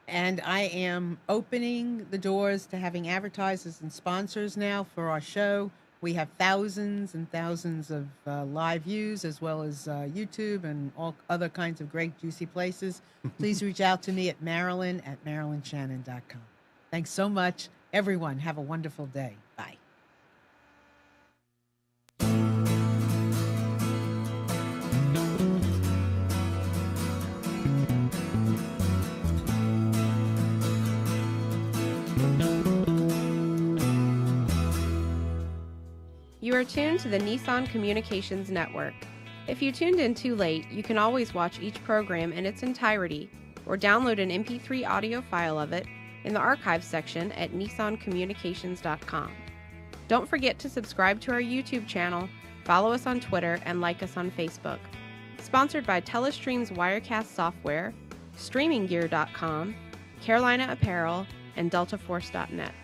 And I am opening the doors to having advertisers and sponsors now for our show. We have thousands and thousands of live views, as well as YouTube and all other kinds of great, juicy places. Please reach out to me at Marilyn@MarilynShannon.com. Thanks so much. Everyone, have a wonderful day. Bye. You are tuned to the Nissan Communications Network. If you tuned in too late, you can always watch each program in its entirety or download an MP3 audio file of it in the archives section at nissancommunications.com. Don't forget to subscribe to our YouTube channel, follow us on Twitter, and like us on Facebook. Sponsored by Telestream's Wirecast software, StreamingGear.com, Carolina Apparel, and DeltaForce.net.